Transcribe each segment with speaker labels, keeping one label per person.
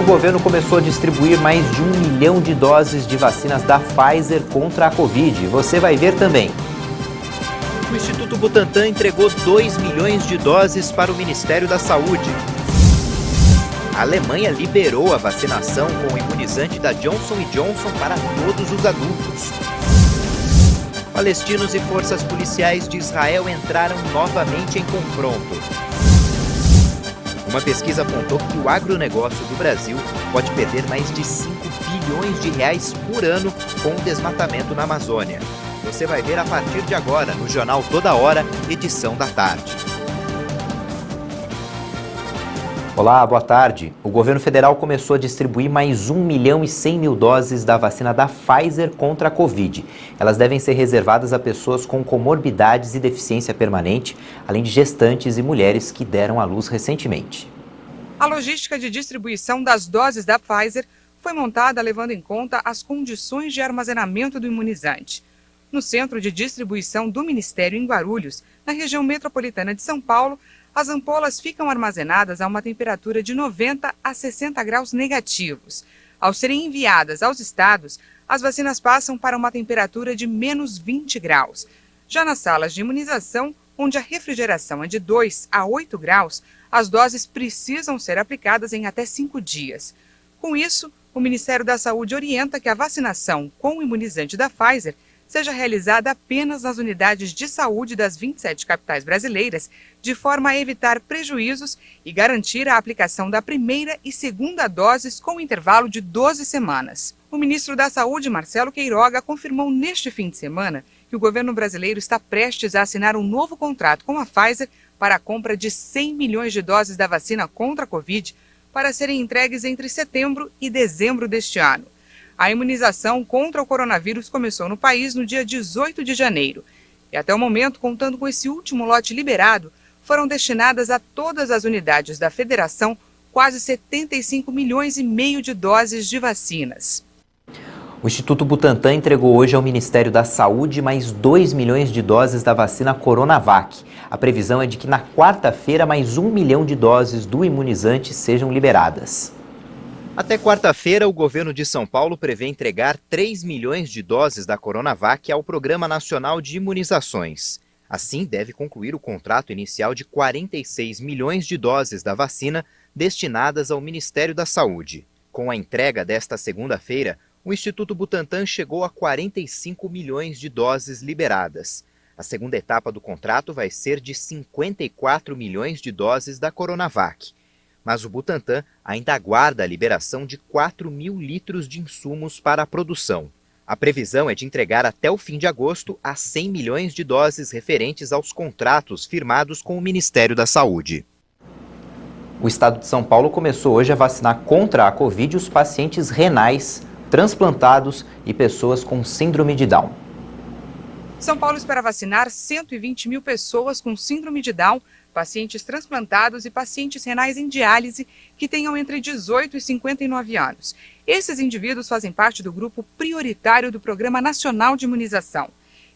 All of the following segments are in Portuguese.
Speaker 1: governo começou a distribuir mais de 1 milhão de doses de vacinas da Pfizer contra a Covid. Você vai ver também. O Instituto Butantan entregou 2 milhões de doses para o Ministério da Saúde. A Alemanha liberou a vacinação com o imunizante da Johnson & Johnson para todos os adultos. Palestinos e forças policiais de Israel entraram novamente em confronto. Uma pesquisa apontou que o agronegócio do Brasil pode perder mais de 5 bilhões de reais por ano com o desmatamento na Amazônia. Você vai ver a partir de agora no Jornal Toda Hora, edição da tarde. Olá, boa tarde. O governo federal começou a distribuir mais 1 milhão e 100 mil doses da vacina da Pfizer contra a Covid. Elas devem ser reservadas a pessoas com comorbidades e deficiência permanente, além de gestantes e mulheres que deram à luz recentemente.
Speaker 2: A logística de distribuição das doses da Pfizer foi montada levando em conta as condições de armazenamento do imunizante. No centro de distribuição do Ministério em Guarulhos, na região metropolitana de São Paulo, as ampolas ficam armazenadas a uma temperatura de 90 a 60 graus negativos. Ao serem enviadas aos estados, as vacinas passam para uma temperatura de menos 20 graus. Já nas salas de imunização, onde a refrigeração é de 2 a 8 graus, as doses precisam ser aplicadas em até 5 dias. Com isso, o Ministério da Saúde orienta que a vacinação com o imunizante da Pfizer seja realizada apenas nas unidades de saúde das 27 capitais brasileiras, de forma a evitar prejuízos e garantir a aplicação da primeira e segunda doses com intervalo de 12 semanas. O ministro da Saúde, Marcelo Queiroga, confirmou neste fim de semana que o governo brasileiro está prestes a assinar um novo contrato com a Pfizer para a compra de 100 milhões de doses da vacina contra a Covid para serem entregues entre setembro e dezembro deste ano. A imunização contra o coronavírus começou no país no dia 18 de janeiro. E até o momento, contando com esse último lote liberado, foram destinadas a todas as unidades da federação quase 75 milhões e meio de doses de vacinas.
Speaker 1: O Instituto Butantan entregou hoje ao Ministério da Saúde mais 2 milhões de doses da vacina Coronavac. A previsão é de que na quarta-feira mais 1 milhão de doses do imunizante sejam liberadas. Até quarta-feira, o governo de São Paulo prevê entregar 3 milhões de doses da Coronavac ao Programa Nacional de Imunizações. Assim, deve concluir o contrato inicial de 46 milhões de doses da vacina destinadas ao Ministério da Saúde. Com a entrega desta segunda-feira, o Instituto Butantan chegou a 45 milhões de doses liberadas. A segunda etapa do contrato vai ser de 54 milhões de doses da Coronavac. Mas o Butantan ainda aguarda a liberação de 4 mil litros de insumos para a produção. A previsão é de entregar até o fim de agosto as 100 milhões de doses referentes aos contratos firmados com o Ministério da Saúde. O estado de São Paulo começou hoje a vacinar contra a Covid os pacientes renais, transplantados e pessoas com síndrome de Down.
Speaker 2: São Paulo espera vacinar 120 mil pessoas com síndrome de Down, pacientes transplantados e pacientes renais em diálise que tenham entre 18 e 59 anos. Esses indivíduos fazem parte do grupo prioritário do Programa Nacional de Imunização.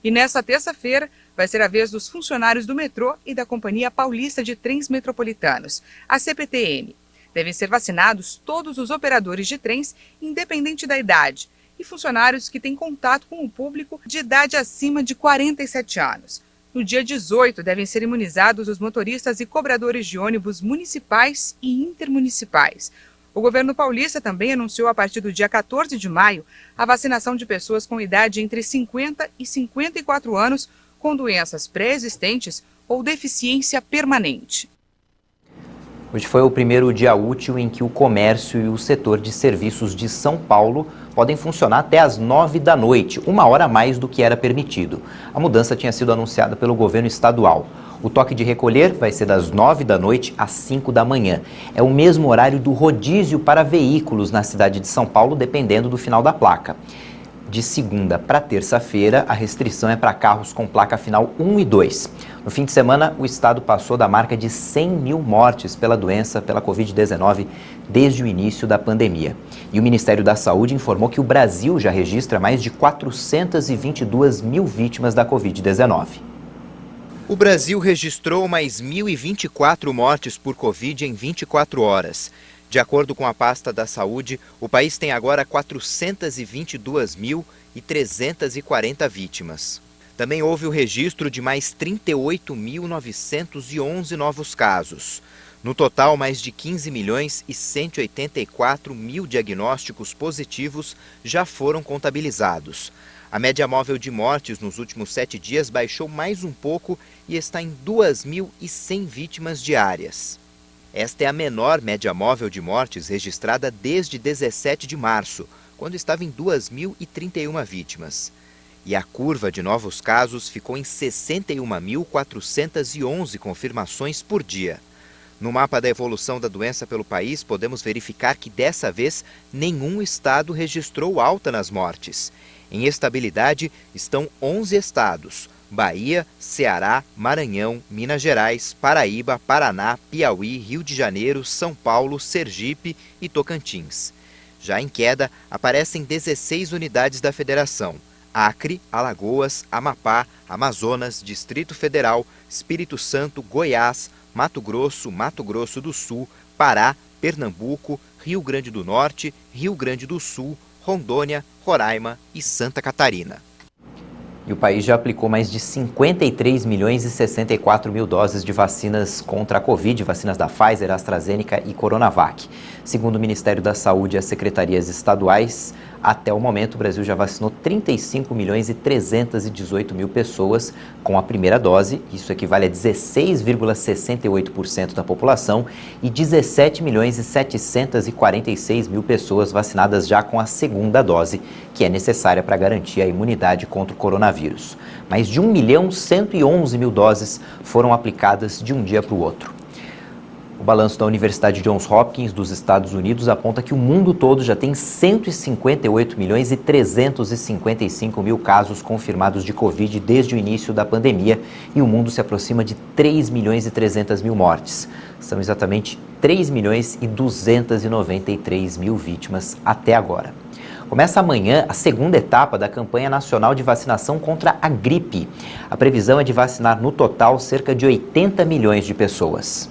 Speaker 2: E nesta terça-feira vai ser a vez dos funcionários do metrô e da Companhia Paulista de Trens Metropolitanos, a CPTM. Devem ser vacinados todos os operadores de trens, independente da idade, e funcionários que têm contato com o público de idade acima de 47 anos. No dia 18, devem ser imunizados os motoristas e cobradores de ônibus municipais e intermunicipais. O governo paulista também anunciou a partir do dia 14 de maio a vacinação de pessoas com idade entre 50 e 54 anos com doenças pré-existentes ou deficiência permanente.
Speaker 1: Hoje foi o primeiro dia útil em que o comércio e o setor de serviços de São Paulo podem funcionar até às 9 da noite, 1 hora a mais do que era permitido. A mudança tinha sido anunciada pelo governo estadual. O toque de recolher vai ser das 9 da noite às 5 da manhã. É o mesmo horário do rodízio para veículos na cidade de São Paulo, dependendo do final da placa. De segunda para terça-feira, a restrição é para carros com placa final 1 e 2. No fim de semana, o estado passou da marca de 100 mil mortes pela doença, pela Covid-19, desde o início da pandemia. E o Ministério da Saúde informou que o Brasil já registra mais de 422 mil vítimas da Covid-19. O Brasil registrou mais 1.024 mortes por Covid em 24 horas. De acordo com a pasta da Saúde, o país tem agora 422.340 vítimas. Também houve o registro de mais 38.911 novos casos. No total, mais de 15.184.000 diagnósticos positivos já foram contabilizados. A média móvel de mortes nos últimos 7 dias baixou mais um pouco e está em 2.100 vítimas diárias. Esta é a menor média móvel de mortes registrada desde 17 de março, quando estava em 2.031 vítimas. E a curva de novos casos ficou em 61.411 confirmações por dia. No mapa da evolução da doença pelo país, podemos verificar que dessa vez nenhum estado registrou alta nas mortes. Em estabilidade estão 11 estados: Bahia, Ceará, Maranhão, Minas Gerais, Paraíba, Paraná, Piauí, Rio de Janeiro, São Paulo, Sergipe e Tocantins. Já em queda, aparecem 16 unidades da federação: Acre, Alagoas, Amapá, Amazonas, Distrito Federal, Espírito Santo, Goiás, Mato Grosso do Sul, Pará, Pernambuco, Rio Grande do Norte, Rio Grande do Sul, Rondônia, Roraima e Santa Catarina. E o país já aplicou mais de 53 milhões e 64 mil doses de vacinas contra a Covid, vacinas da Pfizer, AstraZeneca e Coronavac. Segundo o Ministério da Saúde e as secretarias estaduais, até o momento o Brasil já vacinou 35 milhões e 318 mil pessoas com a primeira dose. Isso equivale a 16,68% da população e 17 milhões e 746 mil pessoas vacinadas já com a segunda dose, que é necessária para garantir a imunidade contra o coronavírus. Mais de 1.111.000 doses foram aplicadas de um dia para o outro. O balanço da Universidade Johns Hopkins dos Estados Unidos aponta que o mundo todo já tem 158 milhões e 355 mil casos confirmados de Covid desde o início da pandemia e o mundo se aproxima de 3 milhões e 300 mil mortes. São exatamente 3 milhões e 293 mil vítimas até agora. Começa amanhã a segunda etapa da campanha nacional de vacinação contra a gripe. A previsão é de vacinar no total cerca de 80 milhões de pessoas.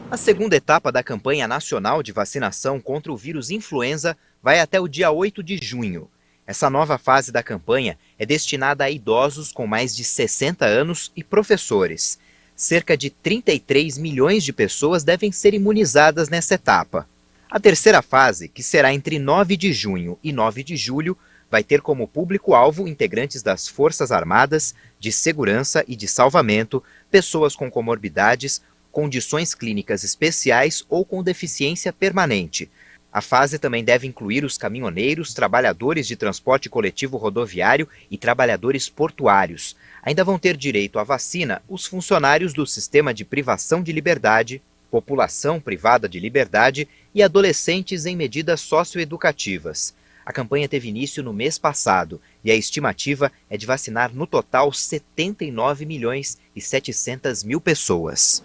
Speaker 1: A segunda etapa da campanha nacional de vacinação contra o vírus influenza vai até o dia 8 de junho. Essa nova fase da campanha é destinada a idosos com mais de 60 anos e professores. Cerca de 33 milhões de pessoas devem ser imunizadas nessa etapa. A terceira fase, que será entre 9 de junho e 9 de julho, vai ter como público-alvo integrantes das Forças Armadas, de Segurança e de Salvamento, pessoas com comorbidades, condições clínicas especiais ou com deficiência permanente. A fase também deve incluir os caminhoneiros, trabalhadores de transporte coletivo rodoviário e trabalhadores portuários. Ainda vão ter direito à vacina os funcionários do sistema de privação de liberdade, população privada de liberdade e adolescentes em medidas socioeducativas. A campanha teve início no mês passado e a estimativa é de vacinar no total 79 milhões e 700 mil pessoas.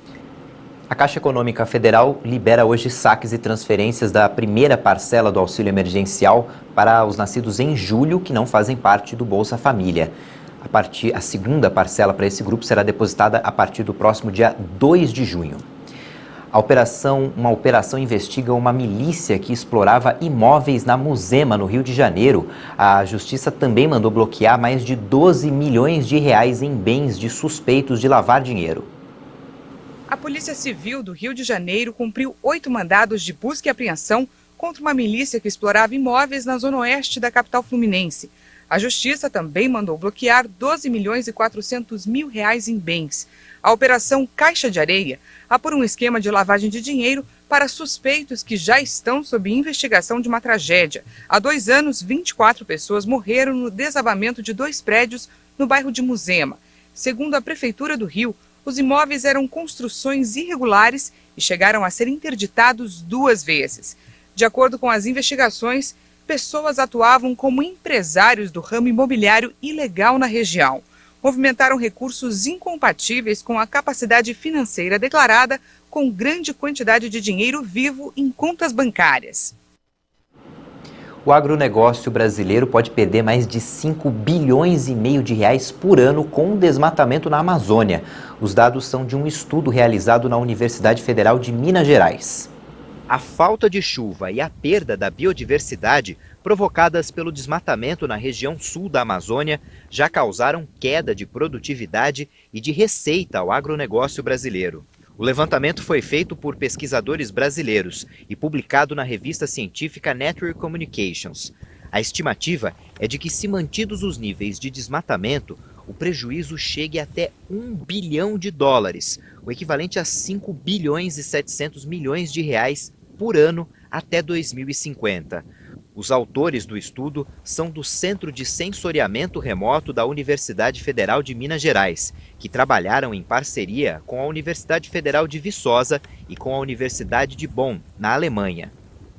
Speaker 1: A Caixa Econômica Federal libera hoje saques e transferências da primeira parcela do auxílio emergencial para os nascidos em julho que não fazem parte do Bolsa Família. A segunda parcela para esse grupo será depositada a partir do próximo dia 2 de junho. Uma operação investiga uma milícia que explorava imóveis na Muzema, no Rio de Janeiro. A Justiça também mandou bloquear mais de 12 milhões de reais em bens de suspeitos de lavar dinheiro.
Speaker 2: A Polícia Civil do Rio de Janeiro cumpriu 8 mandados de busca e apreensão contra uma milícia que explorava imóveis na zona oeste da capital fluminense. A Justiça também mandou bloquear 12 milhões e 400 mil reais em bens. A Operação Caixa de Areia apura um esquema de lavagem de dinheiro para suspeitos que já estão sob investigação de uma tragédia. Há 2 anos, 24 pessoas morreram no desabamento de 2 prédios no bairro de Muzema. Segundo a Prefeitura do Rio, os imóveis eram construções irregulares e chegaram a ser interditados 2 vezes. De acordo com as investigações, pessoas atuavam como empresários do ramo imobiliário ilegal na região. Movimentaram recursos incompatíveis com a capacidade financeira declarada, com grande quantidade de dinheiro vivo em contas bancárias.
Speaker 1: O agronegócio brasileiro pode perder mais de 5 bilhões e meio de reais por ano com o desmatamento na Amazônia. Os dados são de um estudo realizado na Universidade Federal de Minas Gerais. A falta de chuva e a perda da biodiversidade provocadas pelo desmatamento na região sul da Amazônia já causaram queda de produtividade e de receita ao agronegócio brasileiro. O levantamento foi feito por pesquisadores brasileiros e publicado na revista científica Nature Communications. A estimativa é de que, se mantidos os níveis de desmatamento, o prejuízo chegue até US$ 1 bilhão, o equivalente a 5 bilhões e 700 milhões de reais por ano até 2050. Os autores do estudo são do Centro de Sensoriamento Remoto da Universidade Federal de Minas Gerais, que trabalharam em parceria com a Universidade Federal de Viçosa e com a Universidade de Bonn, na Alemanha.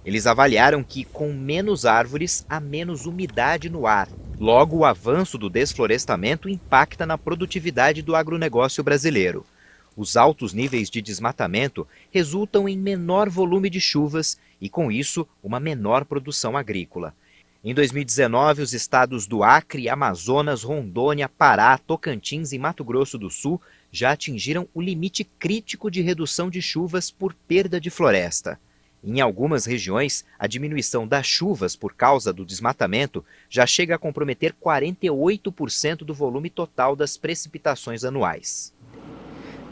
Speaker 1: Eles avaliaram que, com menos árvores, há menos umidade no ar. Logo, o avanço do desflorestamento impacta na produtividade do agronegócio brasileiro. Os altos níveis de desmatamento resultam em menor volume de chuvas e, com isso, uma menor produção agrícola. Em 2019, os estados do Acre, Amazonas, Rondônia, Pará, Tocantins e Mato Grosso do Sul já atingiram o limite crítico de redução de chuvas por perda de floresta. Em algumas regiões, a diminuição das chuvas por causa do desmatamento já chega a comprometer 48% do volume total das precipitações anuais.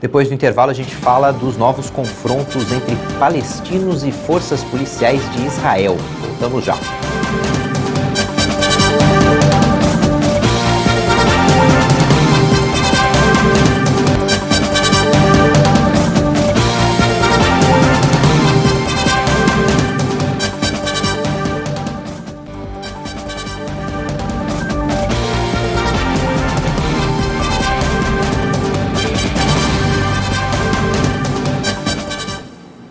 Speaker 1: Depois do intervalo, a gente fala dos novos confrontos entre palestinos e forças policiais de Israel. Voltamos já.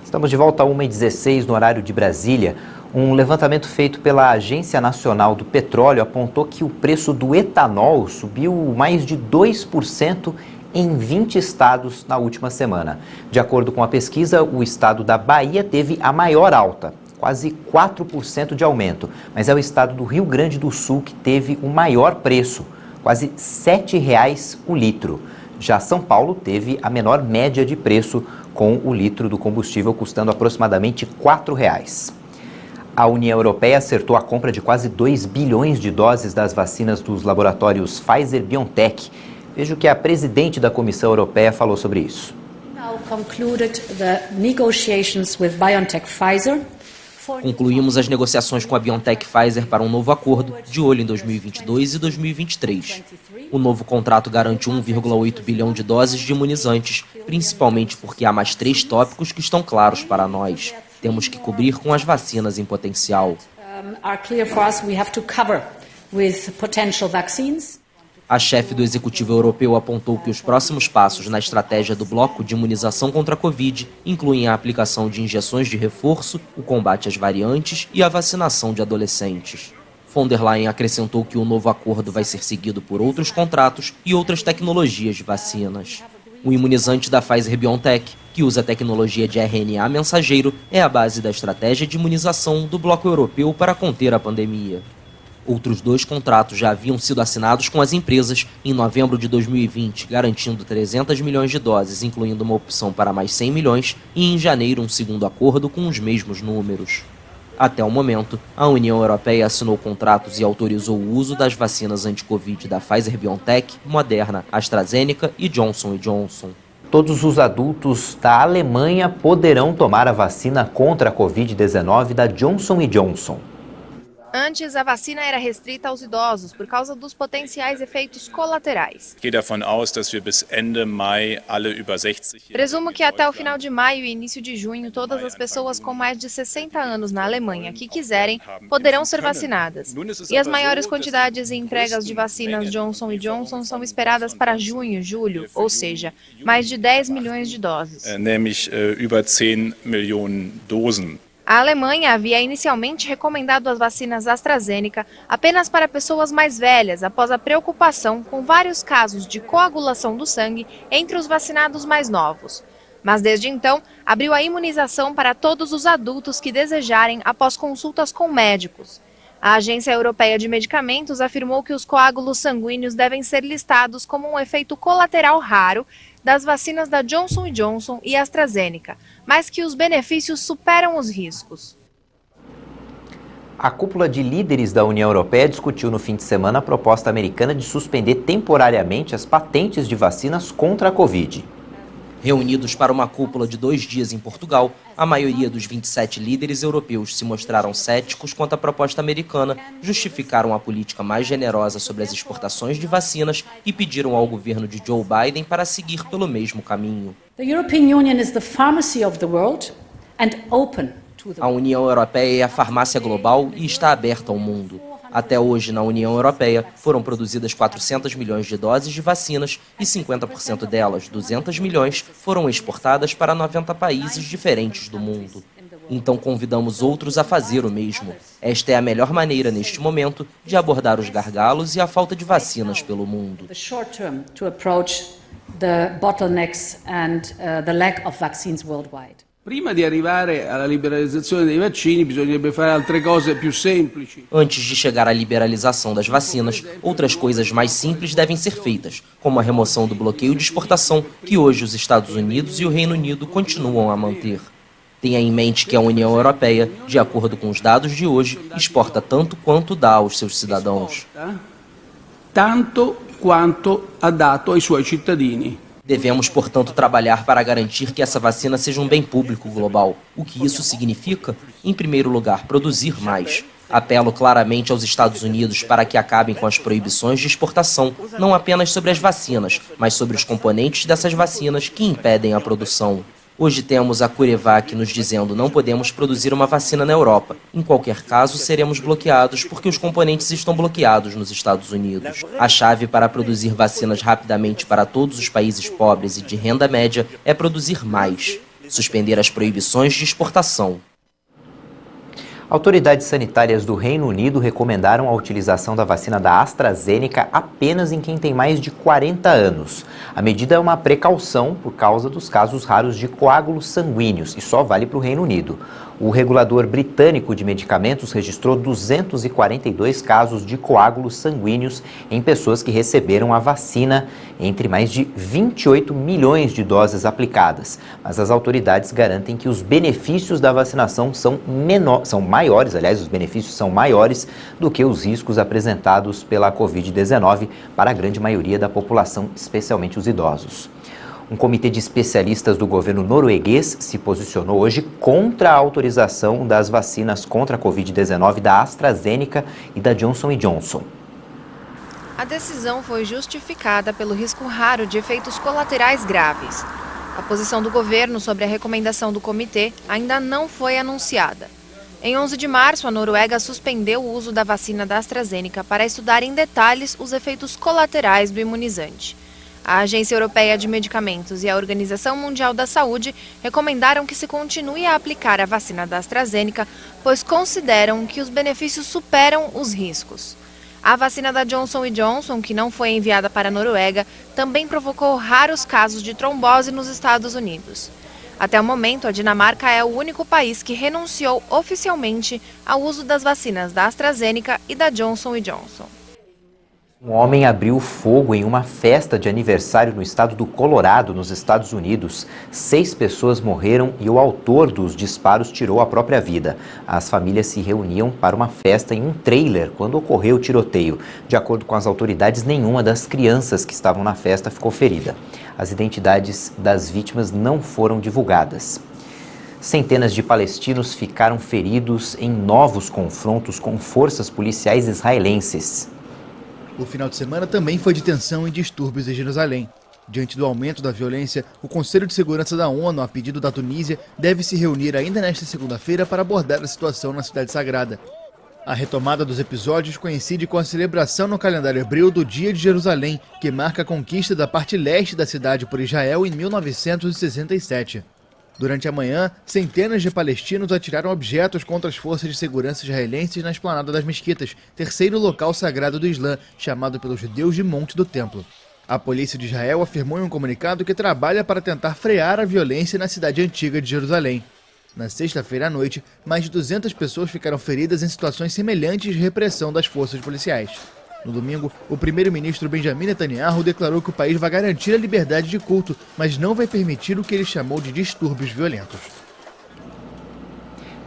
Speaker 1: Estamos de volta a 1h16 no horário de Brasília. Um levantamento feito pela Agência Nacional do Petróleo apontou que o preço do etanol subiu mais de 2% em 20 estados na última semana. De acordo com a pesquisa, o estado da Bahia teve a maior alta, quase 4% de aumento, mas é o estado do Rio Grande do Sul que teve o maior preço, quase R$ 7,00 o litro. Já São Paulo teve a menor média de preço, com o litro do combustível custando aproximadamente R$ 4,00. A União Europeia acertou a compra de quase 2 bilhões de doses das vacinas dos laboratórios Pfizer-BioNTech. Veja o que a presidente da Comissão Europeia falou sobre isso.
Speaker 3: Concluímos as negociações com a BioNTech Pfizer para um novo acordo, de olho em 2022 e 2023. O novo contrato garante 1,8 bilhão de doses de imunizantes, principalmente porque há mais 3 tópicos que estão claros para nós. Temos que cobrir com as vacinas em potencial. A chefe do Executivo Europeu apontou que os próximos passos na estratégia do bloco de imunização contra a Covid incluem a aplicação de injeções de reforço, o combate às variantes e a vacinação de adolescentes. Von der Leyen acrescentou que o novo acordo vai ser seguido por outros contratos e outras tecnologias de vacinas. O imunizante da Pfizer-BioNTech, que usa a tecnologia de RNA mensageiro, é a base da estratégia de imunização do bloco europeu para conter a pandemia. Outros 2 contratos já haviam sido assinados com as empresas em novembro de 2020, garantindo 300 milhões de doses, incluindo uma opção para mais 100 milhões, e em janeiro um segundo acordo com os mesmos números. Até o momento, a União Europeia assinou contratos e autorizou o uso das vacinas anti-Covid da Pfizer-BioNTech, Moderna, AstraZeneca e Johnson & Johnson.
Speaker 1: Todos os adultos da Alemanha poderão tomar a vacina contra a Covid-19 da Johnson & Johnson.
Speaker 4: Antes, a vacina era restrita aos idosos por causa dos potenciais efeitos colaterais. Presumo que até o final de maio e início de junho, todas as pessoas com mais de 60 anos na Alemanha que quiserem poderão ser vacinadas. E as maiores quantidades e entregas de vacinas Johnson & Johnson são esperadas para junho e julho, ou seja, mais de 10 milhões de doses. A Alemanha havia inicialmente recomendado as vacinas AstraZeneca apenas para pessoas mais velhas, após a preocupação com vários casos de coagulação do sangue entre os vacinados mais novos. Mas desde então, abriu a imunização para todos os adultos que desejarem após consultas com médicos. A Agência Europeia de Medicamentos afirmou que os coágulos sanguíneos devem ser listados como um efeito colateral raro das vacinas da Johnson & Johnson e AstraZeneca, mas que os benefícios superam os riscos.
Speaker 1: A cúpula de líderes da União Europeia discutiu no fim de semana a proposta americana de suspender temporariamente as patentes de vacinas contra a Covid.
Speaker 3: Reunidos para uma cúpula de 2 dias em Portugal, a maioria dos 27 líderes europeus se mostraram céticos quanto à proposta americana, justificaram a política mais generosa sobre as exportações de vacinas e pediram ao governo de Joe Biden para seguir pelo mesmo caminho. A União Europeia é a farmácia global e está aberta ao mundo. Até hoje, na União Europeia, foram produzidas 400 milhões de doses de vacinas e 50% delas, 200 milhões, foram exportadas para 90 países diferentes do mundo. Então convidamos outros a fazer o mesmo. Esta é a melhor maneira, neste momento, de abordar os gargalos e a falta de vacinas pelo mundo.
Speaker 5: Prima di arrivare alla liberalizzazione dei vaccini bisognerebbe fare altre cose più semplici.
Speaker 3: Antes de chegar à liberalização das vacinas, outras coisas mais simples devem ser feitas, como a remoção do bloqueio de exportação que hoje os Estados Unidos e o Reino Unido continuam a manter. Tenha em mente que a União Europeia, de acordo com os dados de hoje, exporta tanto quanto dá aos seus cidadãos.
Speaker 5: Tanto quanto ha dato ai suoi cittadini.
Speaker 3: Devemos, portanto, trabalhar para garantir que essa vacina seja um bem público global. O que isso significa? Em primeiro lugar, produzir mais. Apelo claramente aos Estados Unidos para que acabem com as proibições de exportação, não apenas sobre as vacinas, mas sobre os componentes dessas vacinas que impedem a produção. Hoje temos a CureVac nos dizendo não podemos produzir uma vacina na Europa. Em qualquer caso, seremos bloqueados porque os componentes estão bloqueados nos Estados Unidos. A chave para produzir vacinas rapidamente para todos os países pobres e de renda média é produzir mais. Suspender as proibições de exportação.
Speaker 1: Autoridades sanitárias do Reino Unido recomendaram a utilização da vacina da AstraZeneca apenas em quem tem mais de 40 anos. A medida é uma precaução por causa dos casos raros de coágulos sanguíneos e só vale para o Reino Unido. O regulador britânico de medicamentos registrou 242 casos de coágulos sanguíneos em pessoas que receberam a vacina, entre mais de 28 milhões de doses aplicadas. Mas as autoridades garantem que os benefícios da vacinação são maiores, os benefícios são maiores do que os riscos apresentados pela Covid-19 para a grande maioria da população, especialmente os idosos. Um comitê de especialistas do governo norueguês se posicionou hoje contra a autorização das vacinas contra a Covid-19 da AstraZeneca e da Johnson & Johnson.
Speaker 4: A decisão foi justificada pelo risco raro de efeitos colaterais graves. A posição do governo sobre a recomendação do comitê ainda não foi anunciada. Em 11 de março, a Noruega suspendeu o uso da vacina da AstraZeneca para estudar em detalhes os efeitos colaterais do imunizante. A Agência Europeia de Medicamentos e a Organização Mundial da Saúde recomendaram que se continue a aplicar a vacina da AstraZeneca, pois consideram que os benefícios superam os riscos. A vacina da Johnson & Johnson, que não foi enviada para a Noruega, também provocou raros casos de trombose nos Estados Unidos. Até o momento, a Dinamarca é o único país que renunciou oficialmente ao uso das vacinas da AstraZeneca e da Johnson & Johnson.
Speaker 1: Um homem abriu fogo em uma festa de aniversário no estado do Colorado, nos Estados Unidos. 6 pessoas morreram e o autor dos disparos tirou a própria vida. As famílias se reuniam para uma festa em um trailer quando ocorreu o tiroteio. De acordo com as autoridades, nenhuma das crianças que estavam na festa ficou ferida. As identidades das vítimas não foram divulgadas. Centenas de palestinos ficaram feridos em novos confrontos com forças policiais israelenses.
Speaker 6: O final de semana também foi de tensão e distúrbios em Jerusalém. Diante do aumento da violência, o Conselho de Segurança da ONU, a pedido da Tunísia, deve se reunir ainda nesta segunda-feira para abordar a situação na Cidade Sagrada. A retomada dos episódios coincide com a celebração no calendário hebreu do Dia de Jerusalém, que marca a conquista da parte leste da cidade por Israel em 1967. Durante a manhã, centenas de palestinos atiraram objetos contra as forças de segurança israelenses na esplanada das mesquitas, terceiro local sagrado do Islã, chamado pelos judeus de Monte do Templo. A polícia de Israel afirmou em um comunicado que trabalha para tentar frear a violência na cidade antiga de Jerusalém. Na sexta-feira à noite, mais de 200 pessoas ficaram feridas em situações semelhantes de repressão das forças policiais. No domingo, o primeiro-ministro Benjamin Netanyahu declarou que o país vai garantir a liberdade de culto, mas não vai permitir o que ele chamou de distúrbios violentos.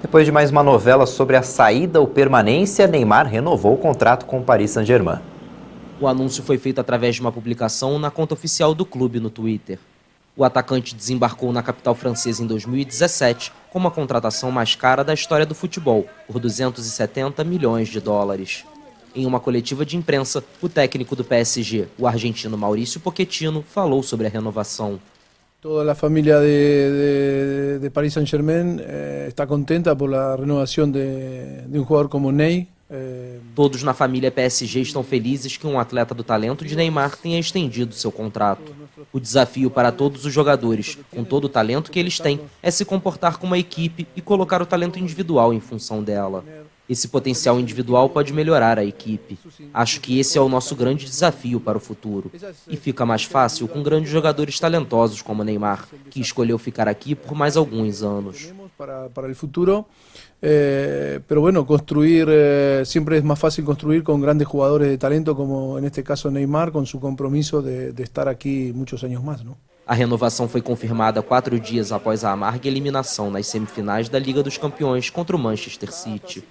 Speaker 1: Depois de mais uma novela sobre a saída ou permanência, Neymar renovou o contrato com o Paris Saint-Germain.
Speaker 3: O anúncio foi feito através de uma publicação na conta oficial do clube no Twitter. O atacante desembarcou na capital francesa em 2017 com uma contratação mais cara da história do futebol, por 270 milhões de dólares. Em uma coletiva de imprensa, o técnico do PSG, o argentino Mauricio Pochettino, falou sobre a renovação.
Speaker 7: Toda a família de Paris Saint-Germain está contenta por a renovação de um jogador como Ney.
Speaker 3: Todos na família PSG estão felizes que um atleta do talento de Neymar tenha estendido seu contrato. O desafio para todos os jogadores, com todo o talento que eles têm, é se comportar como uma equipe e colocar o talento individual em função dela. Esse potencial individual pode melhorar a equipe. Acho que esse é o nosso grande desafio para o futuro. E fica mais fácil com grandes jogadores talentosos como Neymar, que escolheu ficar aqui por mais alguns anos.
Speaker 7: Para o futuro, pero bueno, construir siempre es más fácil construir con grandes jugadores de talento, como en este caso Neymar, con su compromiso de estar aquí muchos años más, ¿no?
Speaker 3: A renovação foi confirmada 4 dias após a amarga eliminação nas semifinais da Liga dos Campeões contra o Manchester City.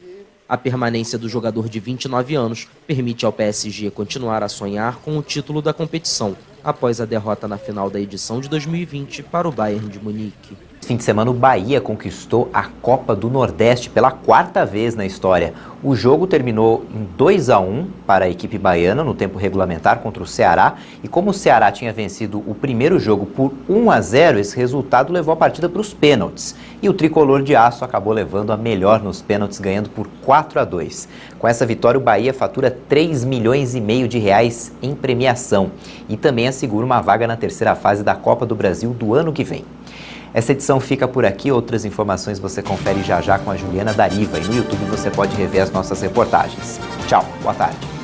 Speaker 3: A permanência do jogador de 29 anos permite ao PSG continuar a sonhar com o título da competição, após a derrota na final da edição de 2020 para o Bayern de Munique.
Speaker 1: Esse fim de semana, o Bahia conquistou a Copa do Nordeste pela 4ª vez na história. O jogo terminou em 2-1 para a equipe baiana no tempo regulamentar contra o Ceará. E como o Ceará tinha vencido o primeiro jogo por 1-0, esse resultado levou a partida para os pênaltis. E o tricolor de aço acabou levando a melhor nos pênaltis, ganhando por 4-2. Com essa vitória, o Bahia fatura 3,5 milhões de reais em premiação. E também assegura uma vaga na terceira fase da Copa do Brasil do ano que vem. Essa edição fica por aqui, outras informações você confere já com a Juliana Dariva e no YouTube você pode rever as nossas reportagens. Tchau, boa tarde.